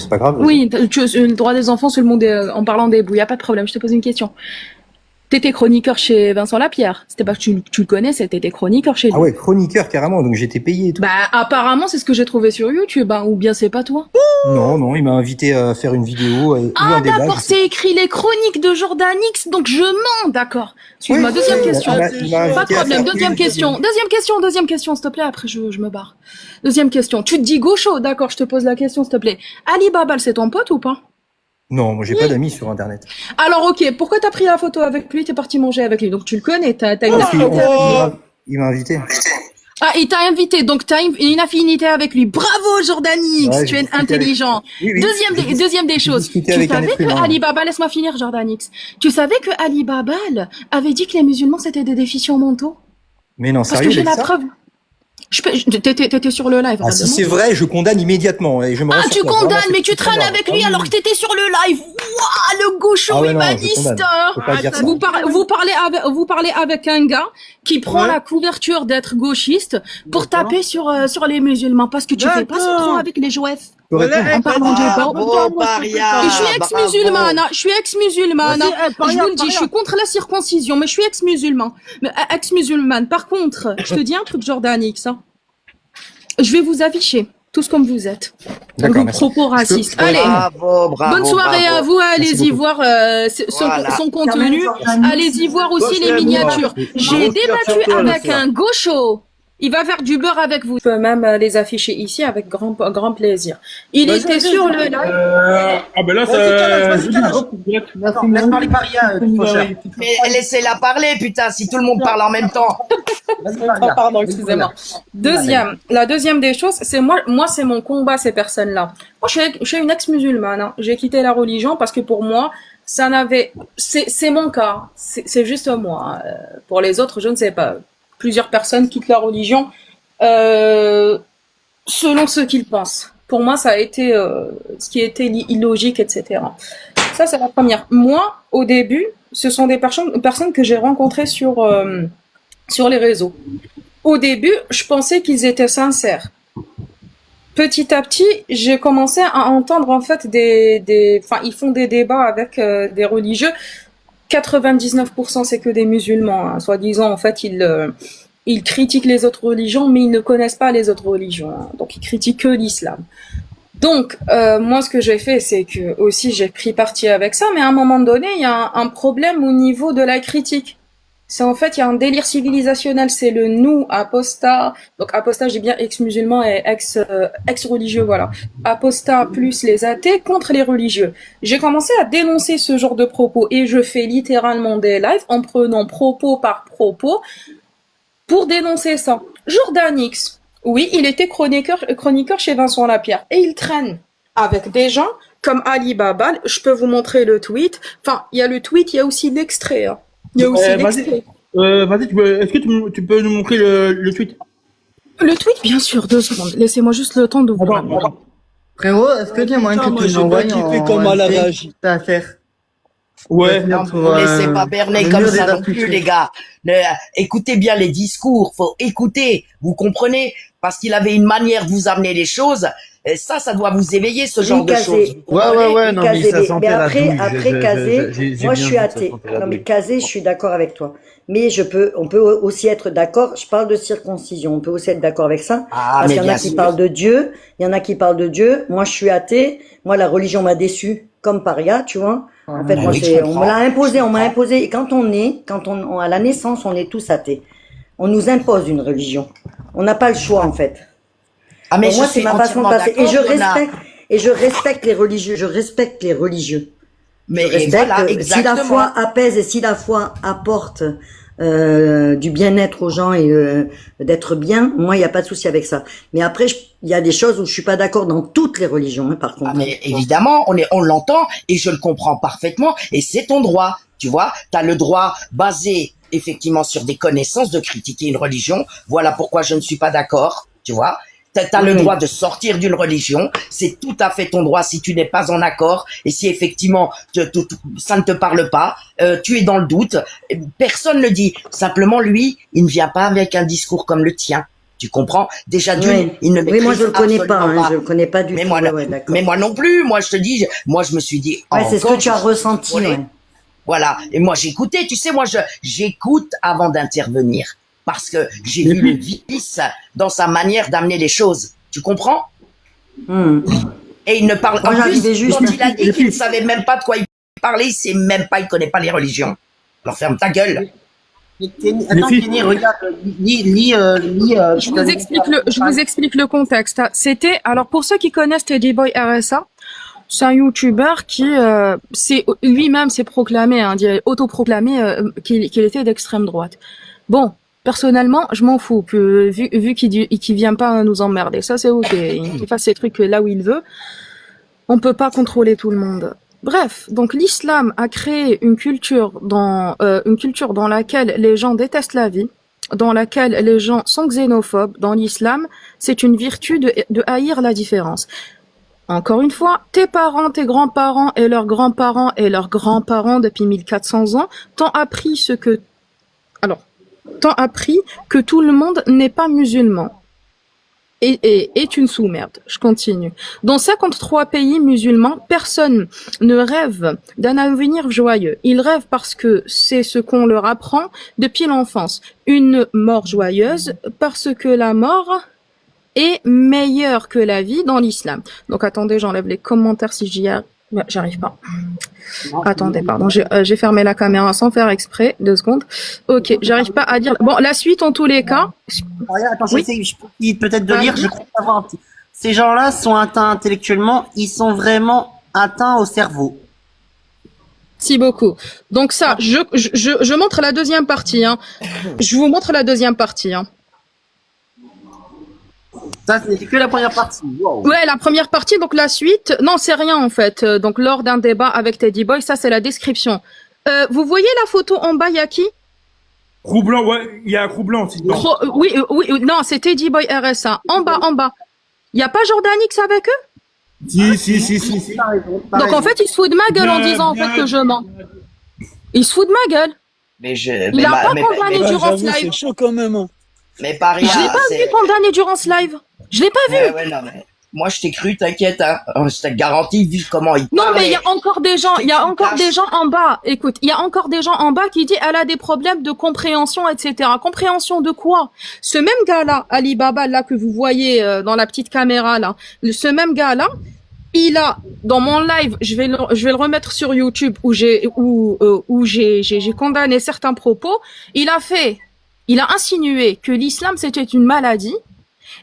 c'est pas grave. Oui, le droit des enfants sur le monde en parlant des bouts, y a pas de problème. Je te pose une question. T'étais chroniqueur chez Vincent Lapierre. C'était pas que tu le connaissais, t'étais chroniqueur chez lui. Ah ouais, chroniqueur carrément, donc j'étais payé et tout. Bah apparemment c'est ce que j'ai trouvé sur YouTube, hein, ou bien c'est pas toi. Non, il m'a invité à faire une vidéo ou un débat. D'accord, c'est écrit les chroniques de Jordan X, donc je mens, d'accord. Excuse-moi, deuxième question. Pas de problème, deuxième question, s'il te plaît, après je me barre. Deuxième question, tu te dis gaucho, d'accord, je te pose la question, s'il te plaît. Ali Babal, c'est ton pote ou pas? Non, moi j'ai pas d'amis sur internet. Alors ok, pourquoi t'as pris la photo avec lui, t'es parti manger avec lui, donc tu le connais, t'as une affinité avec lui. Il m'a invité. Ah, il t'a invité, donc t'as une affinité avec lui. Bravo, Jordan X, tu es intelligent. Oui. Deuxième des choses. Tu savais que Ali Babal, laisse-moi finir, Jordan X. Tu savais que Ali Babal avait dit que les musulmans c'était des déficients mentaux? Mais non, parce sérieux, que j'ai la preuve. T'étais sur le live. Ah, si c'est vrai, je condamne immédiatement. Et je me tu condamnes, mais tu traînes avec lui alors que t'étais sur le live. Ouah, le gaucho humaniste. Vous parlez avec un gars qui prend la couverture d'être gauchiste pour taper sur les musulmans parce que tu fais pas ce truc avec les juifs. En parlant de je suis ex-musulmane. Je vous le dis, je suis contre la circoncision, mais je suis ex-musulmane. Par contre, je te dis un truc, Jordan X. Je vais vous afficher tous comme vous êtes. D'accord. Vos propos racistes. Allez, bonne soirée à vous. Allez-y voir son contenu. Allez-y voir aussi les miniatures. J'ai débattu avec un gaucho. Il va faire du beurre avec vous. Je peux même les afficher ici avec grand plaisir. Il était sur le live. Ah ben là, Laisse parler Paria, mais laissez-la parler, putain, si tout le monde parle en même temps. Pardon, excusez-moi. La deuxième des choses, c'est moi c'est mon combat, ces personnes-là. Moi, je suis une ex-musulmane, hein. J'ai quitté la religion parce que pour moi, c'est mon cas. C'est juste moi. Pour les autres, je ne sais pas. Plusieurs personnes quittent la religion selon ce qu'ils pensent. Pour moi, ça a été ce qui était illogique, etc. Ça, c'est la première. Moi, au début, ce sont des personnes que j'ai rencontrées sur les réseaux. Au début, je pensais qu'ils étaient sincères. Petit à petit, j'ai commencé à entendre en fait ils font des débats avec des religieux. 99% c'est que des musulmans, hein. Soi-disant en fait ils critiquent les autres religions mais ils ne connaissent pas les autres religions, hein. Donc ils critiquent que l'islam. Donc moi ce que j'ai fait c'est que aussi j'ai pris parti avec ça, mais à un moment donné il y a un problème au niveau de la critique. C'est en fait il y a un délire civilisationnel, c'est le nous apostat. Donc apostat, j'ai bien ex-musulman et ex-religieux, voilà. Apostat plus les athées contre les religieux. J'ai commencé à dénoncer ce genre de propos et je fais littéralement des lives en prenant propos par propos pour dénoncer ça. Jordan X, oui, il était chroniqueur chez Vincent Lapierre et il traîne avec des gens comme Ali Babal. Je peux vous montrer le tweet. Enfin, il y a le tweet, il y a aussi l'extrait, hein. Vas-y, est-ce que tu peux nous montrer le tweet? Le tweet, bien sûr, 2 secondes. Laissez-moi juste le temps de voir. Frérot, est-ce que tu as moyen que tu m'envoies comment elle a réagi. Ta affaire? Ouais. Non, vous laissez pas berner comme ça non plus, les gars. Écoutez bien les discours, faut écouter, vous comprenez? Parce qu'il avait une manière de vous amener les choses. Et ça doit vous éveiller, ce genre de choses. Ouais, non, mais ça Mais après Kazé, moi je suis athée. Non, mais Kazé, je suis d'accord avec toi. Mais on peut aussi être d'accord, je parle de circoncision, on peut aussi être d'accord avec ça. Parce qu'il y en a qui parlent de Dieu, Moi, je suis athée. Moi, la religion m'a déçu, comme Paria, tu vois. En fait, moi, on me l'a imposé, Et quand à la naissance, on est tous athées. On nous impose une religion. On n'a pas le choix, en fait. Ah, mais moi, c'est ma façon de passer. Et je respecte les religieux. Mais voilà, exactement. Si la foi apaise et si la foi apporte du bien-être aux gens et d'être bien, moi, il n'y a pas de souci avec ça. Mais après, il y a des choses où je suis pas d'accord dans toutes les religions, hein, par contre. Ah, mais évidemment, on l'entend et je le comprends parfaitement et c'est ton droit. Tu vois, t'as le droit basé effectivement sur des connaissances de critiquer une religion. Voilà pourquoi je ne suis pas d'accord. Tu vois. T'as le droit de sortir d'une religion, c'est tout à fait ton droit si tu n'es pas en accord et si effectivement ça ne te parle pas, tu es dans le doute, personne ne le dit. Simplement lui, il ne vient pas avec un discours comme le tien. Tu comprends? Déjà, Oui. il ne Oui, moi je le connais pas, absolument hein, je le connais pas du Mais tout. moi, d'accord. mais moi non plus. Moi, je te dis, moi, je me suis dit. Ouais, c'est ce que encore, tu as je suis ressenti, volé. ouais. Voilà. Et moi, j'écoutais. Tu sais, moi, j'écoute avant d'intervenir parce que j'ai vu le vice dans sa manière d'amener les choses. Tu comprends? Et il ne parle Moi, en plus, j'arrivais juste. quand il a dit qu'il ne savait même pas de quoi il parlait, il sait même pas, il connaît pas les religions. Alors ferme ta gueule. Attends, Kenny, regarde, Je vous explique le contexte. C'était, alors pour ceux qui connaissent Teddy Boy RSA, c'est un YouTuber qui lui-même s'est proclamé, autoproclamé qu'il était d'extrême droite. Bon, personnellement, je m'en fous que vu qu'il vient pas nous emmerder, ça c'est ok. Il fasse ses trucs là où il veut. On peut pas contrôler tout le monde. Bref, donc l'islam a créé une culture dans laquelle les gens détestent la vie, dans laquelle les gens sont xénophobes. Dans l'islam, c'est une vertu de haïr la différence. Encore une fois, tes parents, tes grands-parents et leurs grands-parents depuis 1400 ans t'ont appris que tout le monde n'est pas musulman. Et est une sous-merde. Je continue. Dans 53 pays musulmans, personne ne rêve d'un avenir joyeux. Ils rêvent parce que c'est ce qu'on leur apprend depuis l'enfance. Une mort joyeuse parce que la mort est meilleure que la vie dans l'islam. Donc attendez, j'enlève les commentaires si j'y arrive. Ouais, j'arrive pas. Attendez, pardon, j'ai fermé la caméra sans faire exprès. 2 secondes. Ok, j'arrive pas à dire. Bon, la suite en tous les cas. Attends, Oui. je peux peut-être de lire. Je crois savoir un petit. Ces gens-là sont atteints intellectuellement. Ils sont vraiment atteints au cerveau. Merci beaucoup. Donc ça, je montre la deuxième partie. Hein. Je vous montre la deuxième partie. Hein. Ça, ce n'était que la première partie. Wow. Ouais, la première partie, donc la suite. Non, c'est rien en fait. Donc lors d'un débat avec Teddy Boy, ça c'est la description. Vous voyez la photo en bas, il y a qui? Roux blanc, ouais, il y a un roux blanc aussi. Oui, non, c'est Teddy Boy RSA. En bas. Il y a pas Jordanix avec eux? Si. T'as raison. Donc en fait, il se fout de ma gueule en disant en fait que je mens. Il se fout de ma gueule. Il a pas condamné durant ce live. C'est chaud quand même. Hein. Mais Paris, Je l'ai pas vu condamné durant ce live. Je l'ai pas vu. Ouais, non, mais moi je t'ai cru, t'inquiète, hein. Je te garantis, vu comment il Non, parlait. mais il y a encore des gens, en bas. Écoute, il y a encore des gens en bas qui disent elle a des problèmes de compréhension, etc. Compréhension de quoi? Ce même gars-là, Ali Baba, là, que vous voyez dans la petite caméra, là, ce même gars-là, il a, dans mon live, je vais le remettre sur YouTube où j'ai condamné certains propos, il a insinué que l'islam c'était une maladie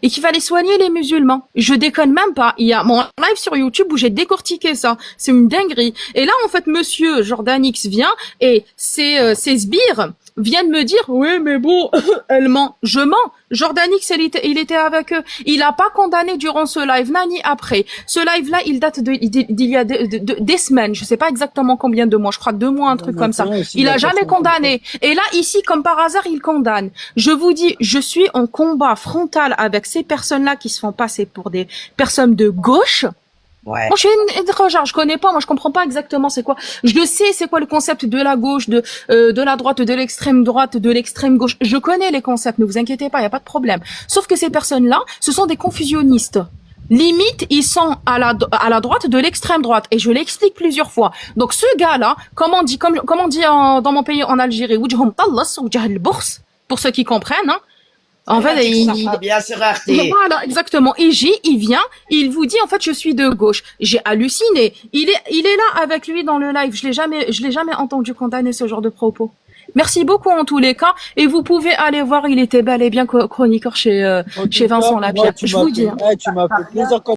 et qu'il fallait soigner les musulmans. Je déconne même pas. Il y a mon live sur YouTube où j'ai décortiqué ça. C'est une dinguerie. Et là, en fait, monsieur Jordanix vient et ses sbires viennent me dire, oui, mais bon, elle ment. Je mens. Jordanix, il était avec eux. Il a pas condamné durant ce live, ni après. Ce live-là, il date d'il y a des semaines. Je sais pas exactement combien de mois. Je crois 2 mois, un truc comme ça. Il a jamais condamné. Et là, ici, comme par hasard, il condamne. Je vous dis, je suis en combat frontal avec ces personnes-là qui se font passer pour des personnes de gauche. Ouais. Moi, je suis une étrangère, je connais pas, moi, je comprends pas exactement c'est quoi. Je le sais, c'est quoi le concept de la gauche, de la droite, de l'extrême droite, de l'extrême gauche. Je connais les concepts, ne vous inquiétez pas, y a pas de problème. Sauf que ces personnes-là, ce sont des confusionnistes. Limite, ils sont à la droite de l'extrême droite. Et je l'explique plusieurs fois. Donc, ce gars-là, comme on dit dans mon pays, en Algérie, wujhum tallas, wujh al-bourse, pour ceux qui comprennent, hein. En fait, bien sur RT. Voilà, exactement. Et il vient, il vous dit, en fait, je suis de gauche. J'ai halluciné. Il est là avec lui dans le live. Je l'ai jamais entendu condamner ce genre de propos. Merci beaucoup en tous les cas. Et vous pouvez aller voir, il était bel et bien chroniqueur chez Vincent Lapierre. Je vous dis. Tu m'as fait plaisir quand